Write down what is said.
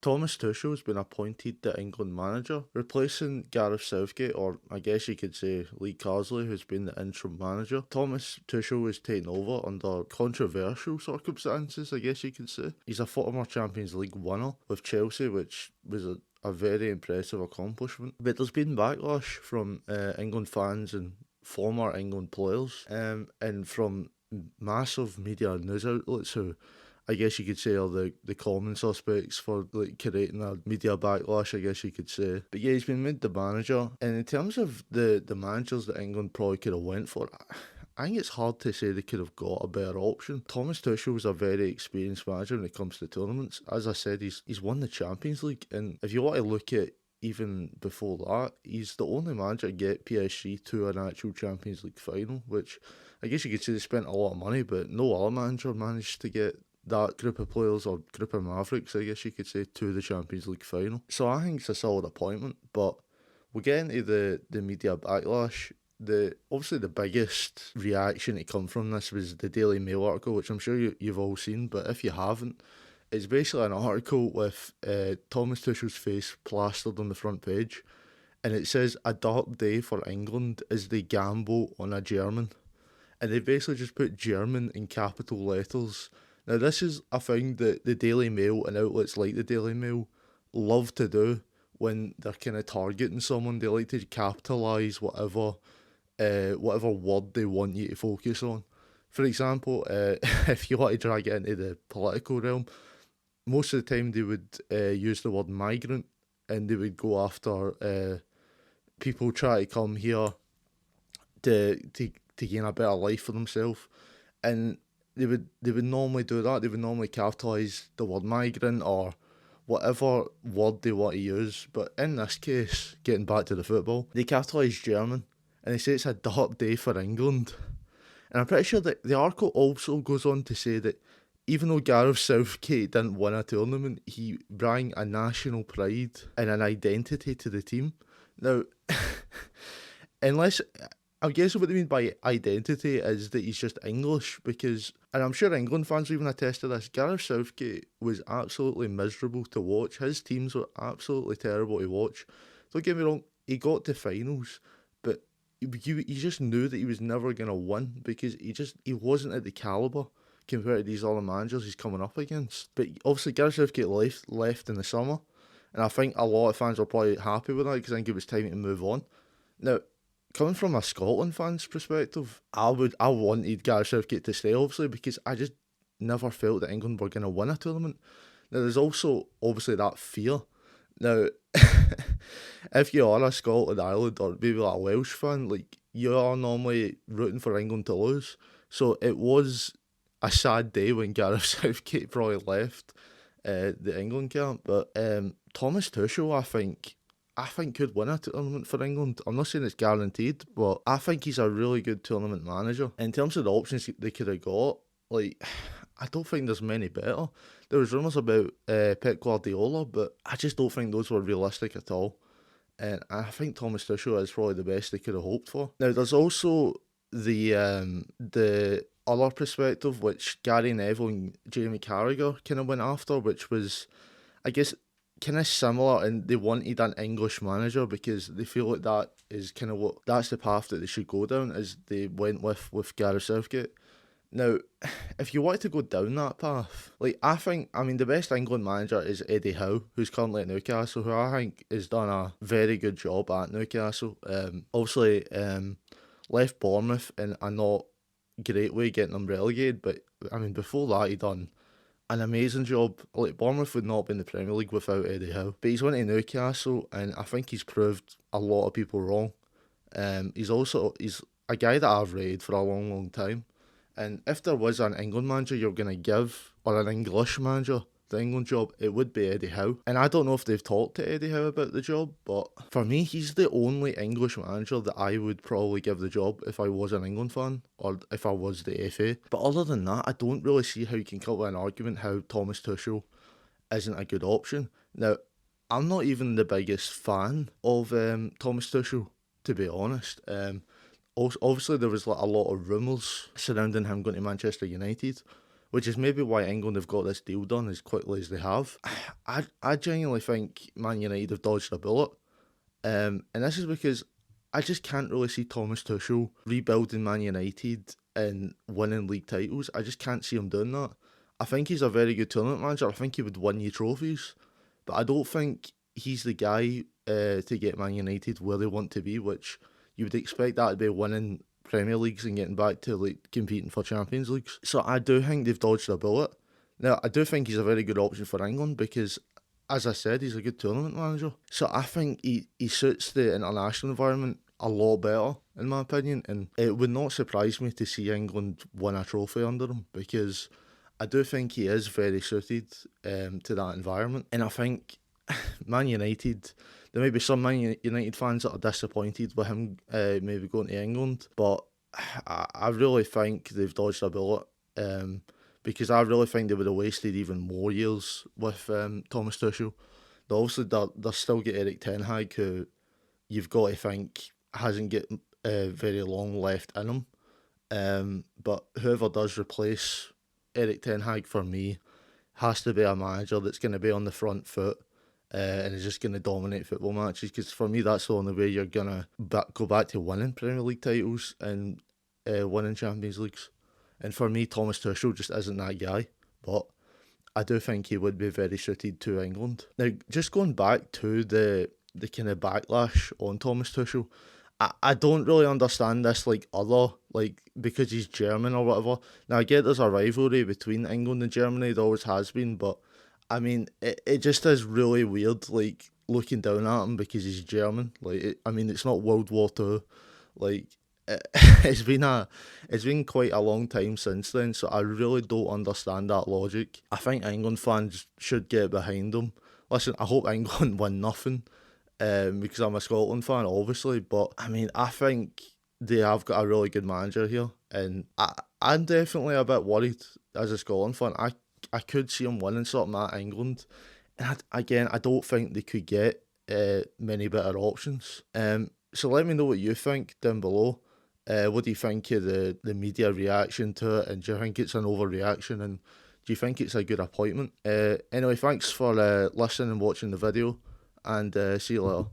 Thomas Tuchel has been appointed the England manager, replacing Gareth Southgate, or I guess you could say Lee Carsley, who's been the interim manager. Thomas Tuchel was taken over under controversial circumstances, I guess you could say. He's a former Champions League winner with Chelsea, which was a very impressive accomplishment. But there's been backlash from England fans and former England players, and from massive media news outlets who I guess you could say are the common suspects for like creating a media backlash, I guess you could say. But yeah, he's been made the manager. And in terms of the managers that England probably could have went for, I think it's hard to say they could have got a better option. Thomas Tuchel was a very experienced manager when it comes to tournaments. As I said, he's won the Champions League, and if you want to look at even before that, he's the only manager to get PSG to an actual Champions League final, which I guess you could say they spent a lot of money, but no other manager managed to get that group of players, or group of Mavericks, I guess you could say, to the Champions League final. So I think it's a solid appointment, but we'll get into the media backlash. Obviously the biggest reaction to come from this was the Daily Mail article, which I'm sure you've all seen, but if you haven't, it's basically an article with Thomas Tuchel's face plastered on the front page, and it says, "A dark day for England as they gamble on a German." And they basically just put German in capital letters. Now, this is a thing that the Daily Mail and outlets like the Daily Mail love to do when they're kind of targeting someone. They like to capitalise whatever word they want you to focus on. For example, if you want to drag it into the political realm, most of the time they would use the word migrant, and they would go after people try to come here to gain a better life for themselves. And they would normally do that. They would normally capitalise the word migrant or whatever word they want to use. But in this case, getting back to the football, they capitalise German, and they say it's a dark day for England. And I'm pretty sure that the article also goes on to say that even though Gareth Southgate didn't win a tournament, he brought a national pride and an identity to the team. Now, unless, I guess what they mean by identity is that he's just English, because, and I'm sure England fans even attest to this, Gareth Southgate was absolutely miserable to watch. His teams were absolutely terrible to watch. Don't get me wrong, he got to finals, but you just knew that he was never going to win, because he wasn't at the calibre compared to these other managers he's coming up against. But obviously Gareth Southgate left in the summer, and I think a lot of fans were probably happy with that, because I think it was time to move on. Now, coming from a Scotland fan's perspective, I wanted Gareth Southgate to stay, obviously, because I just never felt that England were going to win a tournament. Now, there's also obviously that fear. Now, if you are a Scotland, Ireland, or maybe like a Welsh fan, like, you are normally rooting for England to lose. So it was a sad day when Gareth Southgate probably left the England camp. But Thomas Tuchel, I think could win a tournament for England. I'm not saying it's guaranteed, but I think he's a really good tournament manager. In terms of the options they could have got, like, I don't think there's many better. There was rumours about Pep Guardiola, but I just don't think those were realistic at all. And I think Thomas Tuchel is probably the best they could have hoped for. Now, there's also the other perspective, which Gary Neville and Jamie Carragher kind of went after, which was, I guess, kind of similar, and they wanted an English manager because they feel like that is kind of that's the path that they should go down, as they went with Gareth Southgate. Now, if you want to go down that path, like, I mean, the best England manager is Eddie Howe, who's currently at Newcastle, who I think has done a very good job at Newcastle. Obviously, left Bournemouth in a not great way, getting them relegated, but I mean, before that, he done an amazing job. Like, Bournemouth would not be in the Premier League without Eddie Howe. But he's went to Newcastle, and I think he's proved a lot of people wrong. He's a guy that I've rated for a long, long time. And if there was an England manager you're going to give, or an English manager, the England job, it would be Eddie Howe. And I don't know if they've talked to Eddie Howe about the job, but for me, he's the only English manager that I would probably give the job if I was an England fan, or if I was the FA. But other than that, I don't really see how you can come up with an argument how Thomas Tuchel isn't a good option. Now, I'm not even the biggest fan of Thomas Tuchel, to be honest. Obviously, there was like a lot of rumours surrounding him going to Manchester United, which is maybe why England have got this deal done as quickly as they have. I genuinely think Man United have dodged a bullet. And this is because I just can't really see Thomas Tuchel rebuilding Man United and winning league titles. I just can't see him doing that. I think he's a very good tournament manager. I think he would win you trophies, but I don't think he's the guy to get Man United where they want to be, which you would expect that to be winning Premier Leagues and getting back to like competing for Champions Leagues. So I do think they've dodged a bullet. Now I do think he's a very good option for England because, as I said, he's a good tournament manager. So I think he suits the international environment a lot better, in my opinion. And it would not surprise me to see England win a trophy under him because I do think he is very suited to that environment. And I think Man United, there may be some Man United fans that are disappointed with him maybe going to England, but I really think they've dodged a bullet. Because I really think they would have wasted even more years with Thomas Tuchel. Obviously, they're still get Eric Ten Hag, who you've got to think hasn't got very long left in him. But whoever does replace Eric Ten Hag for me has to be a manager that's going to be on the front foot and is just going to dominate football matches. Because for me, that's the only way you're going to go back to winning Premier League titles and winning Champions Leagues. And for me, Thomas Tuchel just isn't that guy. But I do think he would be very suited to England. Now, just going back to the kind of backlash on Thomas Tuchel, I don't really understand this because he's German or whatever. Now, I get there's a rivalry between England and Germany, there always has been, but I mean, it just is really weird, like, looking down at him because he's German. It's not World War Two. Like, it's been quite a long time since then, so I really don't understand that logic. I think England fans should get behind them. Listen, I hope England win nothing, because I'm a Scotland fan, obviously. But I mean, I think they have got a really good manager here, and I'm definitely a bit worried as a Scotland fan. I could see him winning something at England, and I don't think they could get many better options. So let me know what you think down below. What do you think of the media reaction to it, and do you think it's an overreaction, and do you think it's a good appointment? Anyway, thanks for listening and watching the video, and see you later.